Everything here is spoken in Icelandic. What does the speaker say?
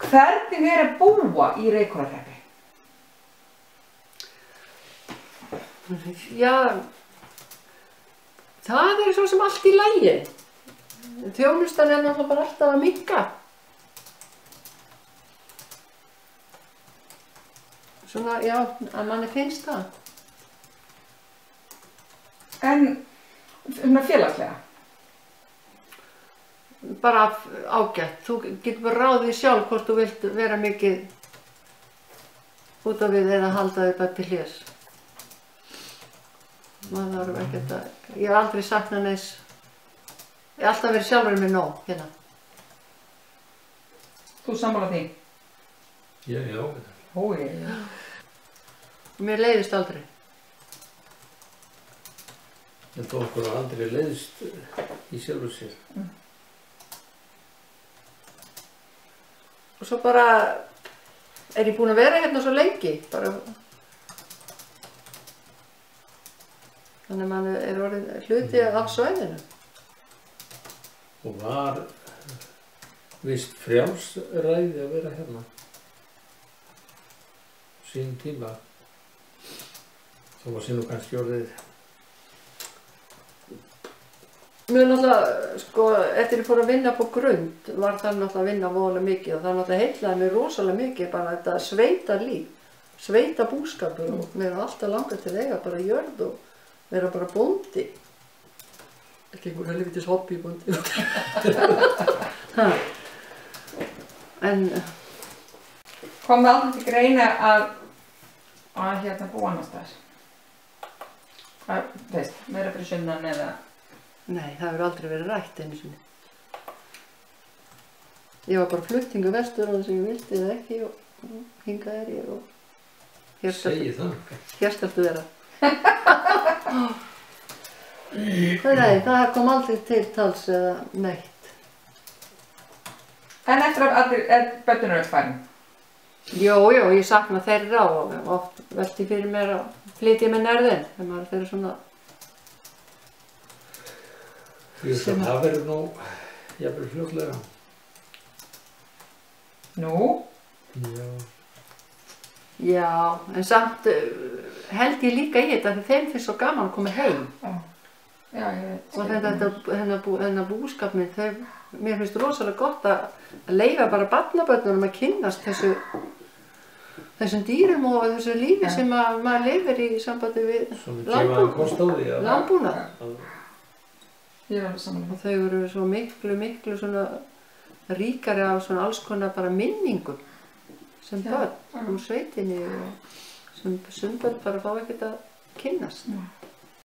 Hvernig að búa í Reykhólahreppi? Já, það svo sem allt í lagi. Þjónustan náttúrulega bara alltaf að minnka. Svona, já, að manni finnst það. En félagslega? Bara ágætt. Þú getur bara ráðið sjálf hvort þú vilt vera mikið út af við eða halda þig bara til hliðs. Maður þarf ekkert að... Ég hef aldrei saknað neins... Ég hef alltaf verið sjálfur með nóg hérna. Þú sammála því? Já. Ó, já. Mér leiðist aldrei. En þó okkur aldrei leiðist í sjálfu sér. Og svo bara ég búin að vera hérna svo lengi. Bara... Þannig að mann orðinn hluti af svæðinu. Og var vist frjálsræði að vera hérna. Sín tíma. Þó var sín og kannski orðið. Mér náttúrulega, sko, eftir ég fór að vinna på grund, var það náttúrulega að vinna voðalega mikið og það náttúrulega heillaði mér rosalega mikið bara þetta sveita líf, sveita búskapur og mér var alltaf langað til að eiga bara jörð og vera bara bóndi. Ekki einhver helvítis hobbybóndi. En... Kom það aldrei til greina að hérna búa annars staðar? Meira fyrir sunnan eða... Nei, það hefur aldrei verið rætt einu sinni. Ég var bara fluttingu vestur á þess að ég vildi eða ekki og hingað ég og... Segji það. Hér skaltu vera. Nei, það kom aldrei til tals eða neitt. En eftir að börnin öll farin? Jó, ég sakna þeirra og oft velti fyrir mér að flytja með nærðin þegar maður fyrir svona... Það verður nú jafnvel fljótlega. Nú? Já. Já, en samt held ég líka í þetta því þeim finnst svo gaman að koma heim. Já, ég veit. Og þennan búskap minn, mér finnst rosalega gott að leyfa bara barnabörnunum að kynnast þessum dýrum og þessu lífi sem maður lifir í sambandi við landbúnað. Og þau eru svo miklu svona ríkari af svona alls konar bara minningum sem börn úr sveitinni og sem börn bara fá ekkert að kynnast.